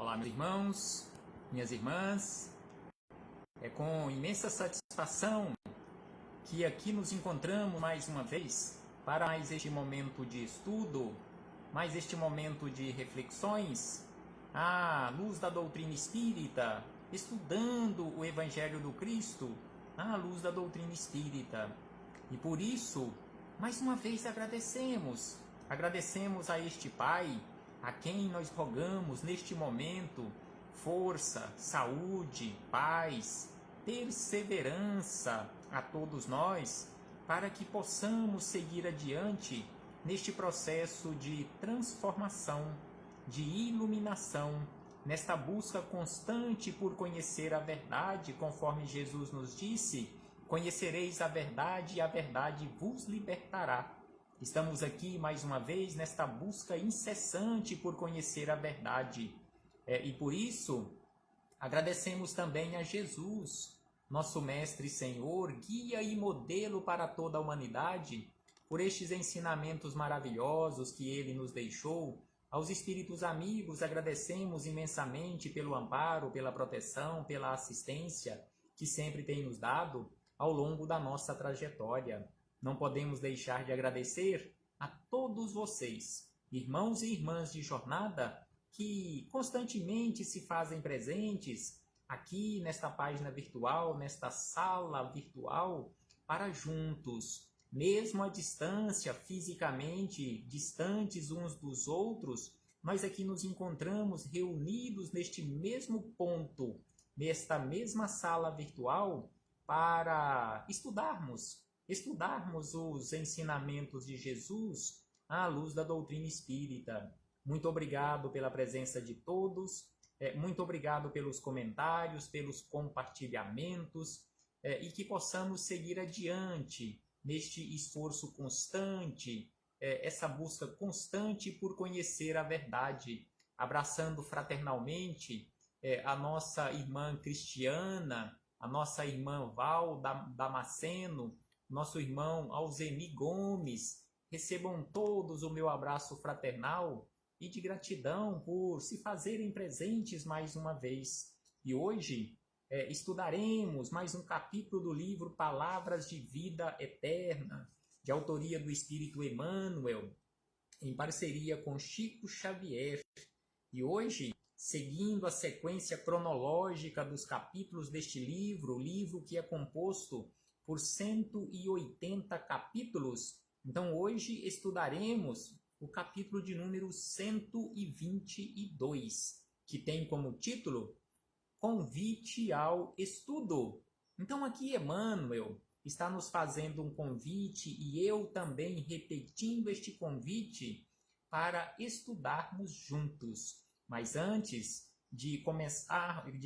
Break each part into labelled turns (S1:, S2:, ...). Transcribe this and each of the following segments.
S1: Olá, meus irmãos, minhas irmãs. É com imensa satisfação que aqui nos encontramos mais uma vez para mais este momento de estudo, mais este momento de reflexões à luz da doutrina espírita, estudando o Evangelho do Cristo à luz da doutrina espírita. E por isso, mais uma vez agradecemos a este Pai, a quem nós rogamos neste momento força, saúde, paz, perseverança a todos nós, para que possamos seguir adiante neste processo de transformação, de iluminação, nesta busca constante por conhecer a verdade, conforme Jesus nos disse: conhecereis a verdade e a verdade vos libertará. Estamos aqui mais uma vez nesta busca incessante por conhecer a verdade. E por isso, agradecemos também a Jesus, nosso Mestre e Senhor, guia e modelo para toda a humanidade, por estes ensinamentos maravilhosos que Ele nos deixou. Aos Espíritos amigos, agradecemos imensamente pelo amparo, pela proteção, pela assistência que sempre tem nos dado ao longo da nossa trajetória. Não podemos deixar de agradecer a todos vocês, irmãos e irmãs de jornada, que constantemente se fazem presentes aqui nesta página virtual, nesta sala virtual, para juntos, mesmo à distância, fisicamente distantes uns dos outros, nós aqui nos encontramos reunidos neste mesmo ponto, nesta mesma sala virtual, para estudarmos os ensinamentos de Jesus à luz da doutrina espírita. Muito obrigado pela presença de todos, muito obrigado pelos comentários, pelos compartilhamentos, e que possamos seguir adiante neste esforço constante, essa busca constante por conhecer a verdade, abraçando fraternalmente a nossa irmã Cristiana, a nossa irmã Val Damasceno, nosso irmão Alzeni Gomes. Recebam todos o meu abraço fraternal e de gratidão por se fazerem presentes mais uma vez. E hoje estudaremos mais um capítulo do livro Palavras de Vida Eterna, de autoria do Espírito Emmanuel, em parceria com Chico Xavier. E hoje, seguindo a sequência cronológica dos capítulos deste livro, o livro que é composto por 180 capítulos, então hoje estudaremos o capítulo de número 122, que tem como título Convite ao Estudo. Então aqui Emmanuel está nos fazendo um convite e eu também repetindo este convite para estudarmos juntos. Mas antes de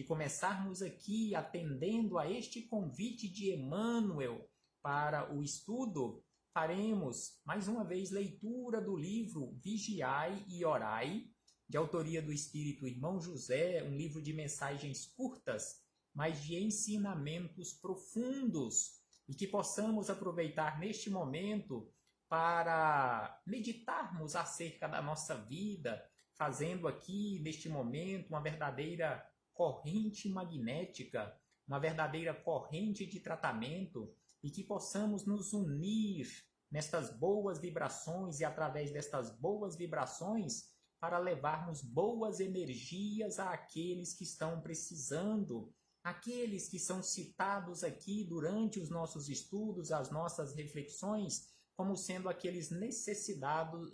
S1: começarmos aqui atendendo a este convite de Emmanuel para o estudo, faremos mais uma vez leitura do livro Vigiai e Orai, de autoria do Espírito Irmão José, um livro de mensagens curtas, mas de ensinamentos profundos, e que possamos aproveitar neste momento para meditarmos acerca da nossa vida, fazendo aqui, neste momento, uma verdadeira corrente magnética, uma verdadeira corrente de tratamento, e que possamos nos unir nestas boas vibrações e através destas boas vibrações para levarmos boas energias àqueles que estão precisando, aqueles que são citados aqui durante os nossos estudos, as nossas reflexões, como sendo aqueles necessitados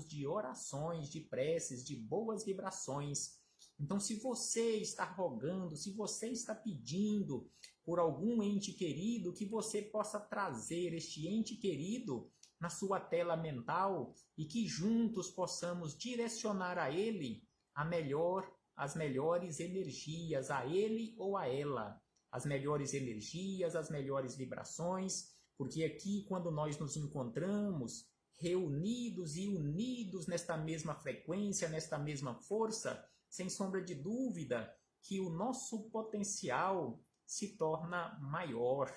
S1: de orações, de preces, de boas vibrações. Então, se você está rogando, se você está pedindo por algum ente querido, que você possa trazer este ente querido na sua tela mental e que juntos possamos direcionar a ele as melhores energias, a ele ou a ela, as melhores energias, as melhores vibrações, porque aqui, quando nós nos encontramos reunidos e unidos nesta mesma frequência, nesta mesma força, sem sombra de dúvida que o nosso potencial se torna maior.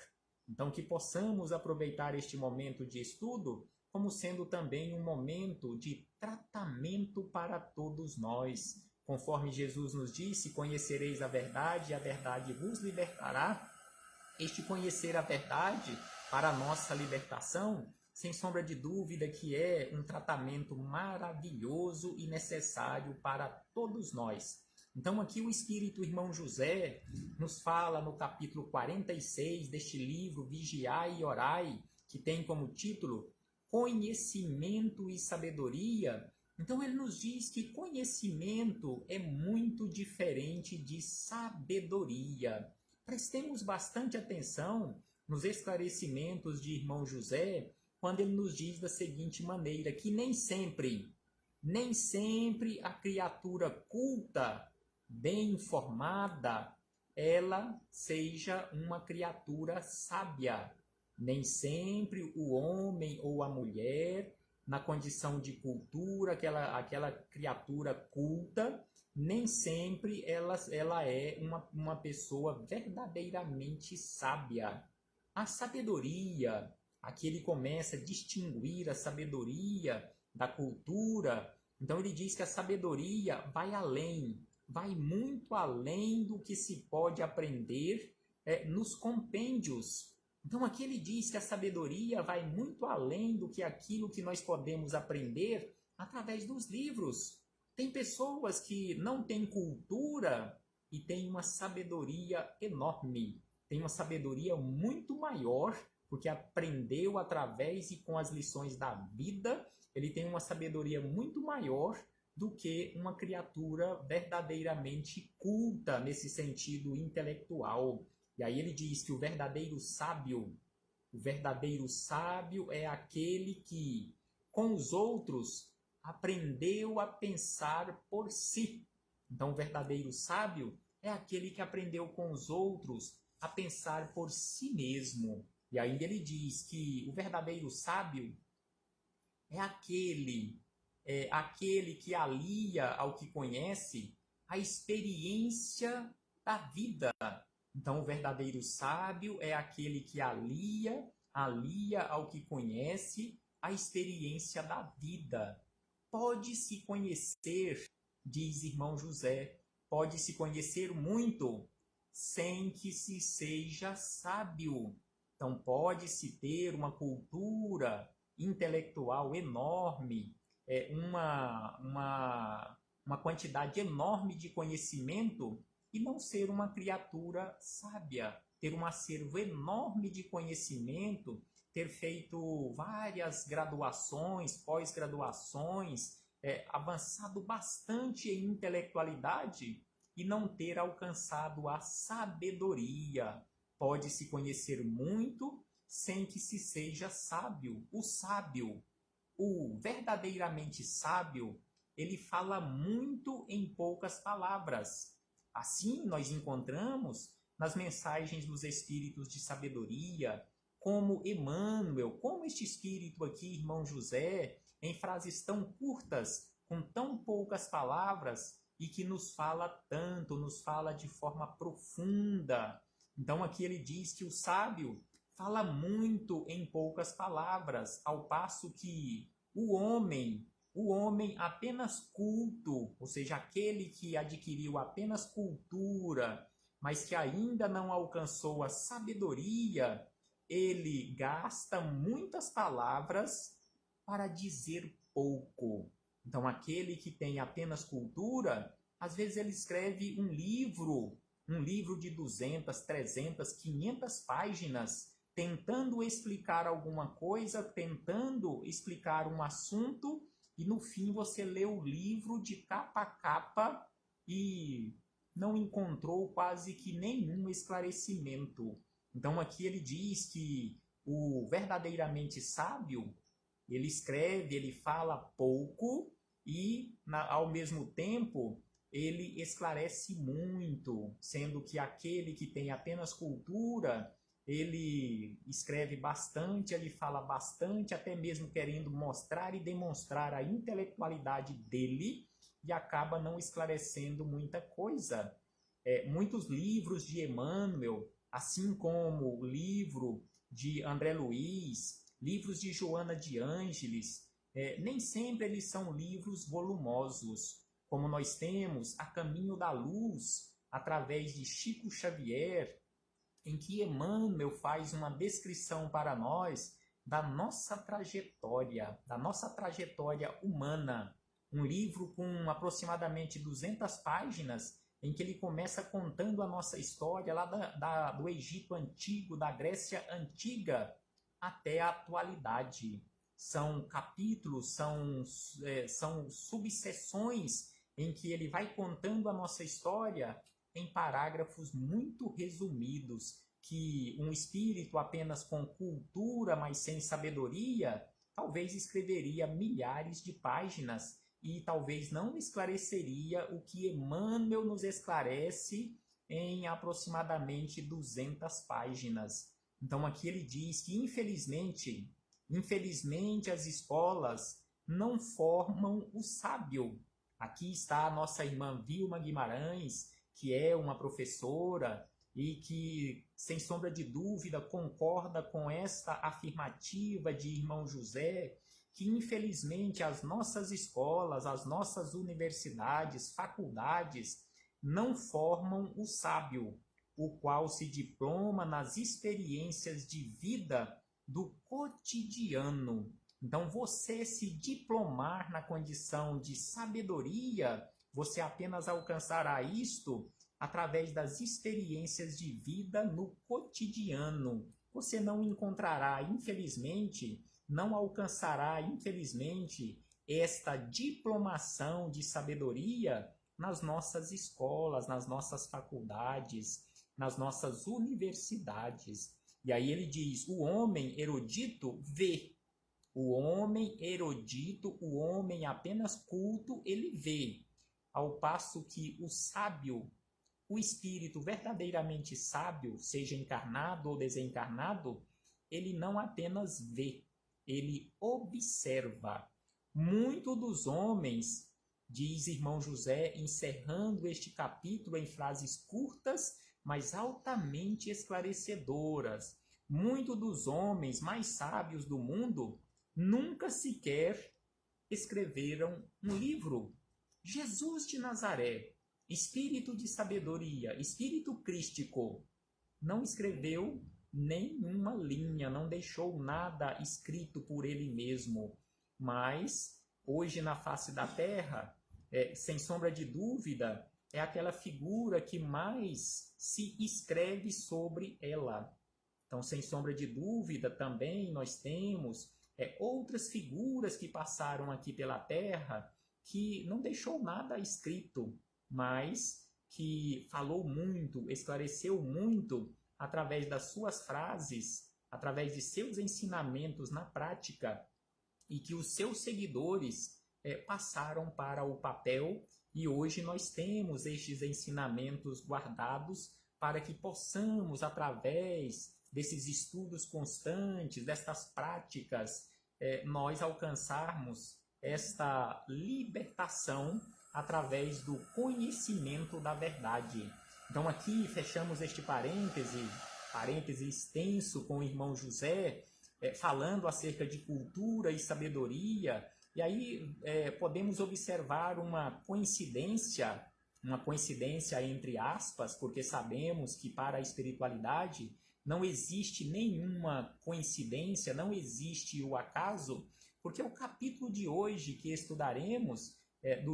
S1: Então, que possamos aproveitar este momento de estudo como sendo também um momento de tratamento para todos nós, conforme Jesus nos disse, conhecereis a verdade e a verdade vos libertará. Este conhecer a verdade para a nossa libertação, sem sombra de dúvida que é um tratamento maravilhoso e necessário para todos nós. Então aqui o Espírito Irmão José nos fala no capítulo 46 deste livro Vigiai e Orai, que tem como título Conhecimento e Sabedoria. Então ele nos diz que conhecimento é muito diferente de sabedoria. Prestemos bastante atenção nos esclarecimentos de Irmão José, quando ele nos diz da seguinte maneira, que nem sempre a criatura culta, bem informada, ela seja uma criatura sábia. Nem sempre o homem ou a mulher, na condição de cultura, aquela criatura culta, nem sempre ela é uma pessoa verdadeiramente sábia. A sabedoria, aqui ele começa a distinguir a sabedoria da cultura. Então ele diz que a sabedoria vai além, vai muito além do que se pode aprender nos compêndios. Então aqui ele diz que a sabedoria vai muito além do que aquilo que nós podemos aprender através dos livros. Tem pessoas que não têm cultura e têm uma sabedoria enorme, tem uma sabedoria muito maior, porque aprendeu através e com as lições da vida, ele tem uma sabedoria muito maior do que uma criatura verdadeiramente culta nesse sentido intelectual. E aí ele diz que o verdadeiro sábio é aquele que, com os outros, aprendeu a pensar por si. Então, o verdadeiro sábio é aquele que aprendeu com os outros a pensar por si mesmo. E ainda ele diz que o verdadeiro sábio é aquele que alia ao que conhece a experiência da vida. Então, o verdadeiro sábio é aquele que alia ao que conhece a experiência da vida. Pode-se conhecer, diz Irmão José, pode-se conhecer muito sem que se seja sábio. Então, pode-se ter uma cultura intelectual enorme, uma quantidade enorme de conhecimento e não ser uma criatura sábia, ter um acervo enorme de conhecimento, ter feito várias graduações, pós-graduações, avançado bastante em intelectualidade e não ter alcançado a sabedoria. Pode-se conhecer muito sem que se seja sábio. O verdadeiramente sábio, ele fala muito em poucas palavras. Assim, nós encontramos nas mensagens dos espíritos de sabedoria, como Emmanuel, como este espírito aqui, Irmão José, em frases tão curtas, com tão poucas palavras, e que nos fala tanto, nos fala de forma profunda. Então aqui ele diz que o sábio fala muito em poucas palavras, ao passo que o homem apenas culto, ou seja, aquele que adquiriu apenas cultura, mas que ainda não alcançou a sabedoria, ele gasta muitas palavras para dizer pouco. Então, aquele que tem apenas cultura, às vezes ele escreve um livro de 200, 300, 500 páginas, tentando explicar alguma coisa, tentando explicar um assunto, e no fim você lê o livro de capa a capa e não encontrou quase que nenhum esclarecimento. Então aqui ele diz que o verdadeiramente sábio, ele escreve, ele fala pouco e ao mesmo tempo ele esclarece muito, sendo que aquele que tem apenas cultura, ele escreve bastante, ele fala bastante, até mesmo querendo mostrar e demonstrar a intelectualidade dele, e acaba não esclarecendo muita coisa. Muitos livros de Emmanuel, assim como o livro de André Luiz, livros de Joana de Ângeles, nem sempre eles são livros volumosos. como nós temos A Caminho da Luz, através de Chico Xavier, em que Emmanuel faz uma descrição para nós da nossa trajetória humana. Um livro com aproximadamente 200 páginas, em que ele começa contando a nossa história lá do Egito Antigo, da Grécia Antiga, até a atualidade. São capítulos, são subseções em que ele vai contando a nossa história em parágrafos muito resumidos, que um espírito apenas com cultura, mas sem sabedoria, talvez escreveria milhares de páginas e talvez não esclareceria o que Emmanuel nos esclarece em aproximadamente 200 páginas. Então aqui ele diz que infelizmente as escolas não formam o sábio. Aqui está a nossa irmã Vilma Guimarães, que é uma professora e que, sem sombra de dúvida, concorda com esta afirmativa de irmão José, que infelizmente as nossas escolas, as nossas universidades, faculdades, não formam o sábio, o qual se diploma nas experiências de vida do cotidiano. Então, você se diplomar na condição de sabedoria, você apenas alcançará isto através das experiências de vida no cotidiano. Você não encontrará, infelizmente, não alcançará, infelizmente, esta diplomação de sabedoria nas nossas escolas, nas nossas faculdades, nas nossas universidades. E aí ele diz, o homem erudito vê. O homem erudito, o homem apenas culto, ele vê. Ao passo que o sábio, o espírito verdadeiramente sábio, seja encarnado ou desencarnado, ele não apenas vê, ele observa. Muitos dos homens, diz irmão José, encerrando este capítulo em frases curtas, mas altamente esclarecedoras. Muitos dos homens mais sábios do mundo nunca sequer escreveram um livro. Jesus de Nazaré, espírito de sabedoria, espírito crístico, não escreveu nenhuma linha, não deixou nada escrito por ele mesmo. Mas, hoje na face da Terra, sem sombra de dúvida, é aquela figura que mais se escreve sobre ela. Então, sem sombra de dúvida, também nós temos outras figuras que passaram aqui pela Terra, que não deixou nada escrito, mas que falou muito, esclareceu muito através das suas frases, através de seus ensinamentos na prática, e que os seus seguidores passaram para o papel, e hoje nós temos estes ensinamentos guardados para que possamos, através desses estudos constantes, destas práticas, nós alcançarmos esta libertação através do conhecimento da verdade. Então aqui fechamos este parêntese extenso com o irmão José, falando acerca de cultura e sabedoria, e aí podemos observar uma coincidência entre aspas, porque sabemos que para a espiritualidade não existe nenhuma coincidência, não existe o acaso, porque o capítulo de hoje que estudaremos do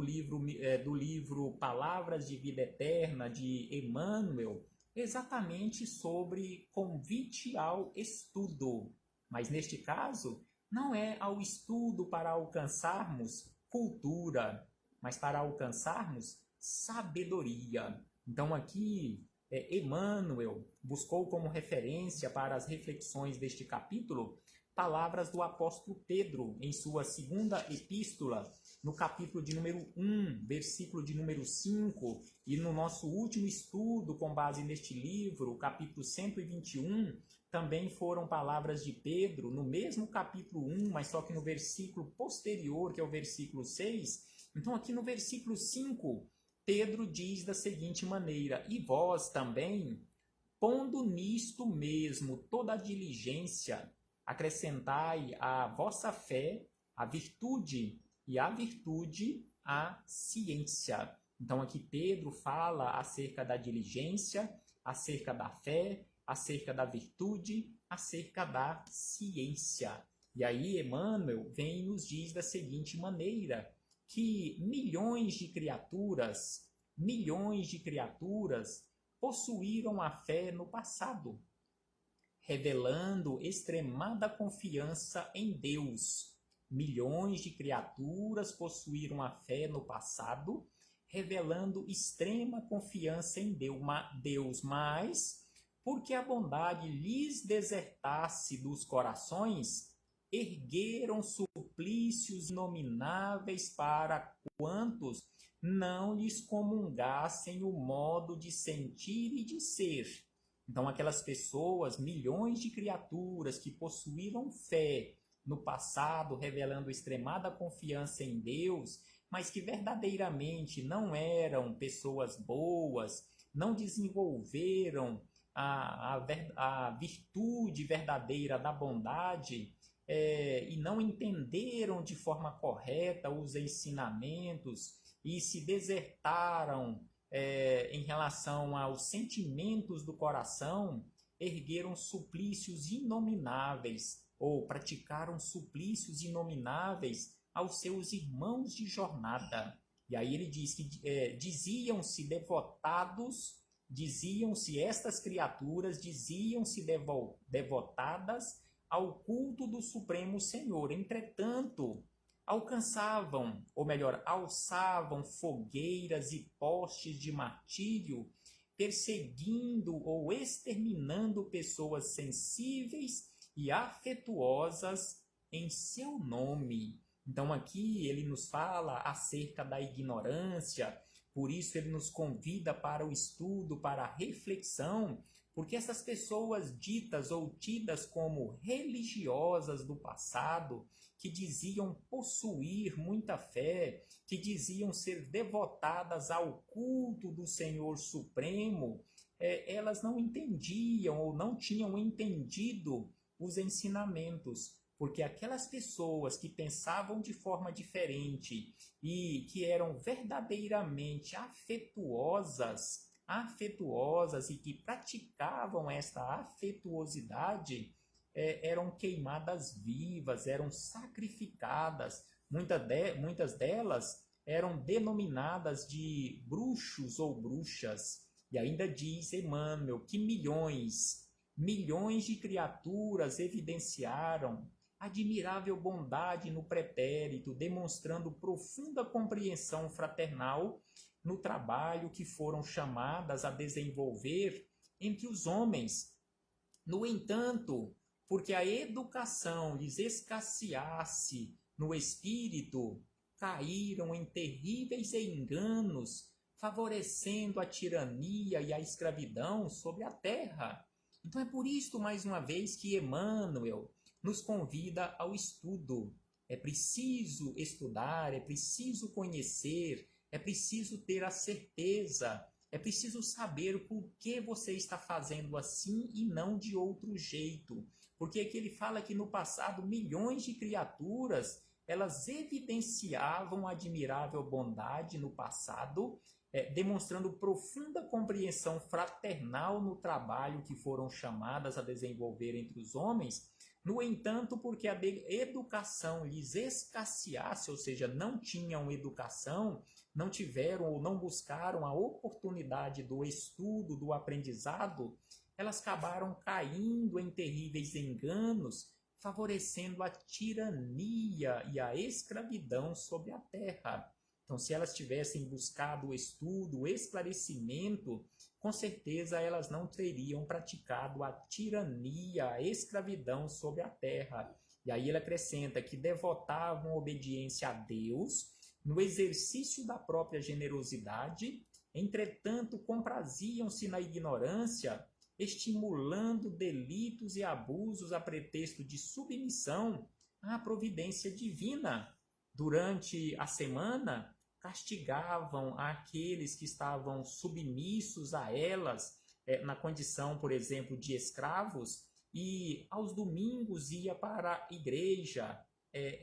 S1: livro Palavras de Vida Eterna, de Emmanuel, exatamente sobre convite ao estudo. Mas neste caso, não é ao estudo para alcançarmos cultura, mas para alcançarmos sabedoria. Então aqui, Emmanuel buscou como referência para as reflexões deste capítulo palavras do apóstolo Pedro em sua segunda epístola, no capítulo de número 1, versículo de número 5, e no nosso último estudo com base neste livro, o capítulo 121, também foram palavras de Pedro, no mesmo capítulo 1, mas só que no versículo posterior, que é o versículo 6. Então aqui no versículo 5, Pedro diz da seguinte maneira, e vós também, pondo nisto mesmo toda a diligência, acrescentai à vossa fé a virtude, e à virtude a ciência. Então aqui Pedro fala acerca da diligência, acerca da fé, acerca da virtude, acerca da ciência. E aí Emmanuel vem e nos diz da seguinte maneira, que milhões de criaturas possuíram a fé no passado, revelando extremada confiança em Deus. Milhões de criaturas possuíram a fé no passado, revelando extrema confiança em Deus, mas, porque a bondade lhes desertasse dos corações, ergueram suplícios inomináveis para quantos não lhes comungassem o modo de sentir e de ser. Então, aquelas pessoas, milhões de criaturas que possuíram fé no passado, revelando extremada confiança em Deus, mas que verdadeiramente não eram pessoas boas, não desenvolveram a virtude verdadeira da bondade, e não entenderam de forma correta os ensinamentos e se desertaram em relação aos sentimentos do coração, ergueram suplícios inomináveis ou praticaram suplícios inomináveis aos seus irmãos de jornada. E aí ele diz que diziam-se devotados, estas criaturas diziam-se devotadas ao culto do Supremo Senhor. Entretanto, alçavam fogueiras e postes de martírio, perseguindo ou exterminando pessoas sensíveis e afetuosas em seu nome. Então aqui ele nos fala acerca da ignorância, por isso ele nos convida para o estudo, para a reflexão, porque essas pessoas ditas ou tidas como religiosas do passado, que diziam possuir muita fé, que diziam ser devotadas ao culto do Senhor Supremo, elas não entendiam ou não tinham entendido os ensinamentos, porque aquelas pessoas que pensavam de forma diferente e que eram verdadeiramente afetuosas e que praticavam esta afetuosidade, eram queimadas vivas, eram sacrificadas. Muitas delas eram denominadas de bruxos ou bruxas. E ainda diz Emmanuel que milhões de criaturas evidenciaram admirável bondade no pretérito, demonstrando profunda compreensão fraternal no trabalho que foram chamadas a desenvolver entre os homens. No entanto, porque a educação lhes escasseasse no espírito, caíram em terríveis enganos, favorecendo a tirania e a escravidão sobre a terra. Então é por isto, mais uma vez, que Emmanuel nos convida ao estudo. É preciso estudar, é preciso conhecer, é preciso ter a certeza, é preciso saber por que você está fazendo assim e não de outro jeito. Porque aqui ele fala que no passado milhões de criaturas, elas evidenciavam admirável bondade no passado, demonstrando profunda compreensão fraternal no trabalho que foram chamadas a desenvolver entre os homens. No entanto, porque a educação lhes escasseasse, ou seja, não tinham educação, não tiveram ou não buscaram a oportunidade do estudo, do aprendizado, elas acabaram caindo em terríveis enganos, favorecendo a tirania e a escravidão sobre a terra. Então, se elas tivessem buscado o estudo, o esclarecimento, com certeza elas não teriam praticado a tirania, a escravidão sobre a terra. E aí ele acrescenta que devotavam obediência a Deus no exercício da própria generosidade, entretanto compraziam-se na ignorância, estimulando delitos e abusos a pretexto de submissão à providência divina. Durante a semana, castigavam aqueles que estavam submissos a elas, na condição, por exemplo, de escravos, e aos domingos ia para a igreja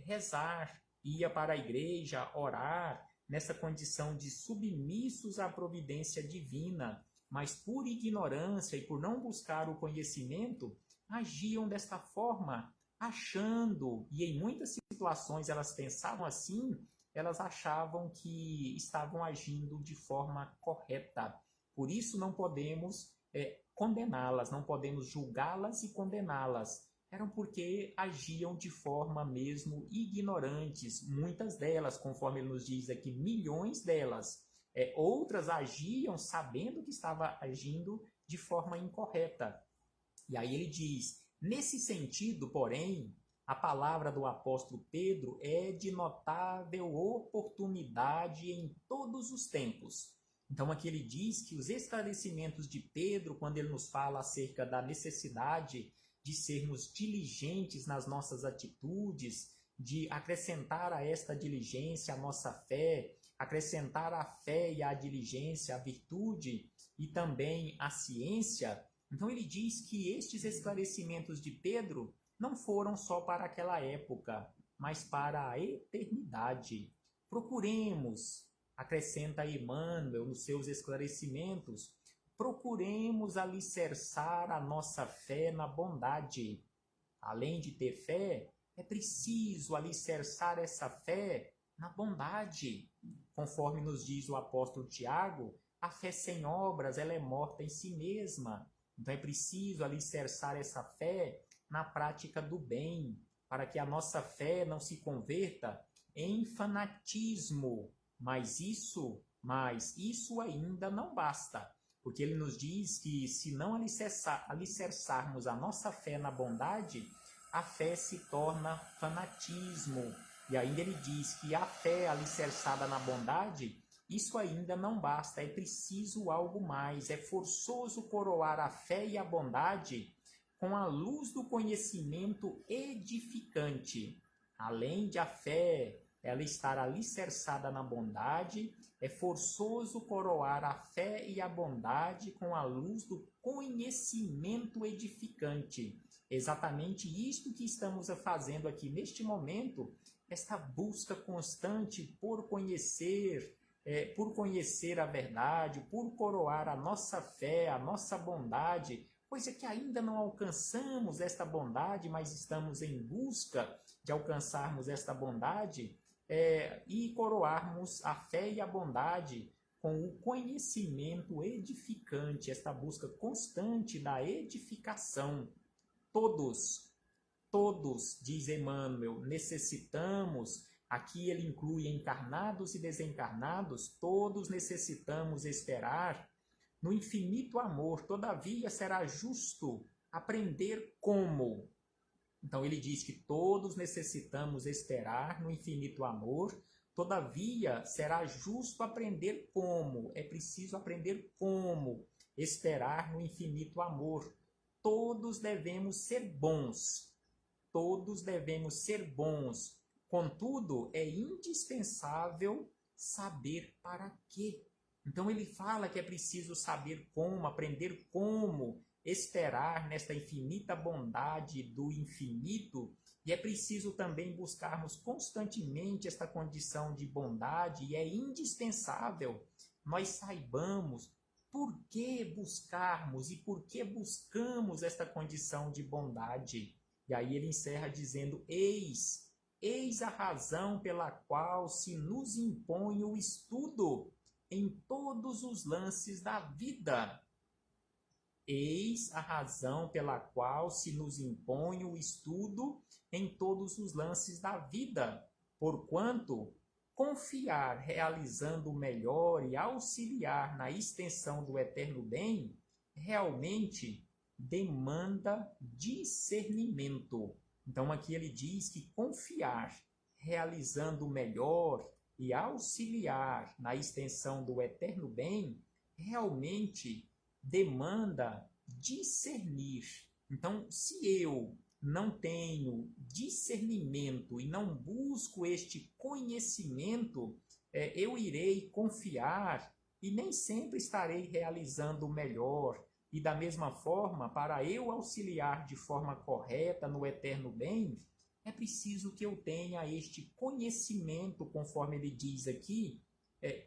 S1: rezar, ia para a igreja orar, nessa condição de submissos à providência divina, mas por ignorância e por não buscar o conhecimento, agiam desta forma, achando, e em muitas situações elas pensavam assim, elas achavam que estavam agindo de forma correta. Por isso não podemos condená-las, não podemos julgá-las e condená-las. Eram porque agiam de forma mesmo ignorantes, muitas delas, conforme ele nos diz aqui, milhões delas. Outras agiam sabendo que estava agindo de forma incorreta. E aí ele diz, nesse sentido, porém, a palavra do apóstolo Pedro é de notável oportunidade em todos os tempos. Então aqui ele diz que os esclarecimentos de Pedro, quando ele nos fala acerca da necessidade de sermos diligentes nas nossas atitudes, de acrescentar a esta diligência a nossa fé, acrescentar a fé e a diligência a virtude e também a ciência. Então ele diz que estes esclarecimentos de Pedro não foram só para aquela época, mas para a eternidade. Procuremos, acrescenta Emmanuel nos seus esclarecimentos, procuremos alicerçar a nossa fé na bondade. Além de ter fé, é preciso alicerçar essa fé na bondade. Conforme nos diz o apóstolo Tiago, a fé sem obras ela é morta em si mesma. Então é preciso alicerçar essa fé na prática do bem, para que a nossa fé não se converta em fanatismo. Mas isso ainda não basta, porque ele nos diz que se não alicerçarmos a nossa fé na bondade, a fé se torna fanatismo. E ainda ele diz que a fé alicerçada na bondade, isso ainda não basta, é preciso algo mais, é forçoso coroar a fé e a bondade com a luz do conhecimento edificante. Além de a fé ela estar alicerçada na bondade, é forçoso coroar a fé e a bondade com a luz do conhecimento edificante. Exatamente isto que estamos fazendo aqui neste momento, esta busca constante por conhecer a verdade, por coroar a nossa fé, a nossa bondade, pois é que ainda não alcançamos esta bondade, mas estamos em busca de alcançarmos esta bondade e coroarmos a fé e a bondade com o conhecimento edificante, esta busca constante da edificação. Todos, diz Emmanuel, necessitamos, aqui ele inclui encarnados e desencarnados, todos necessitamos esperar no infinito amor, todavia será justo aprender como. Então ele diz que todos necessitamos esperar no infinito amor, todavia será justo aprender como. É preciso aprender como esperar no infinito amor. Todos devemos ser bons. Todos devemos ser bons. Contudo, é indispensável saber para quê. Então ele fala que é preciso saber como, aprender como esperar nesta infinita bondade do infinito, e é preciso também buscarmos constantemente esta condição de bondade, e é indispensável nós saibamos por que buscarmos e por que buscamos esta condição de bondade. E aí ele encerra dizendo, eis a razão pela qual se nos impõe o estudo em todos os lances da vida. Eis a razão pela qual se nos impõe o estudo em todos os lances da vida, porquanto confiar realizando o melhor e auxiliar na extensão do eterno bem realmente demanda discernimento. Então aqui ele diz que confiar realizando o melhor e auxiliar na extensão do eterno bem realmente demanda discernir. Então, se eu não tenho discernimento e não busco este conhecimento, eu irei confiar e nem sempre estarei realizando o melhor. E da mesma forma, para eu auxiliar de forma correta no eterno bem, é preciso que eu tenha este conhecimento, conforme ele diz aqui,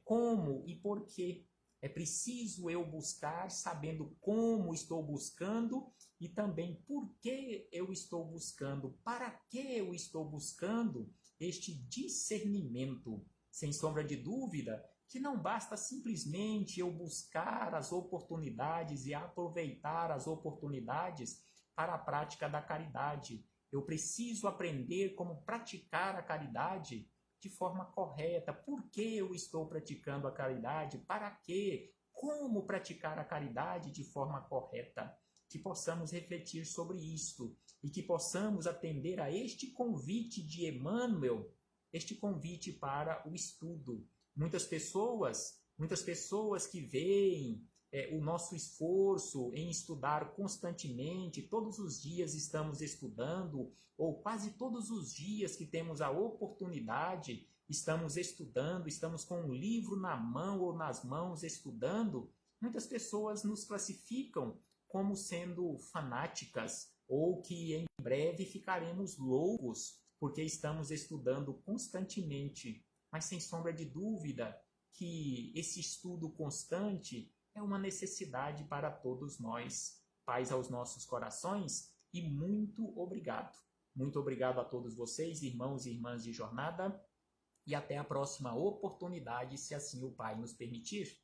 S1: como e por quê. É preciso eu buscar sabendo como estou buscando e também por que eu estou buscando, para que eu estou buscando este discernimento. Sem sombra de dúvida, que não basta simplesmente eu buscar as oportunidades e aproveitar as oportunidades para a prática da caridade. Eu preciso aprender como praticar a caridade de forma correta. Por que eu estou praticando a caridade? Para quê? Como praticar a caridade de forma correta? Que possamos refletir sobre isto e que possamos atender a este convite de Emmanuel, este convite para o estudo. Muitas pessoas que veem o nosso esforço em estudar constantemente, todos os dias estamos estudando, ou quase todos os dias que temos a oportunidade, estamos estudando, estamos com um livro na mão ou nas mãos estudando. Muitas pessoas nos classificam como sendo fanáticas, ou que em breve ficaremos loucos, porque estamos estudando constantemente. Mas sem sombra de dúvida que esse estudo constante é uma necessidade para todos nós. Paz aos nossos corações e muito obrigado. Muito obrigado a todos vocês, irmãos e irmãs de jornada, e até a próxima oportunidade, se assim o Pai nos permitir.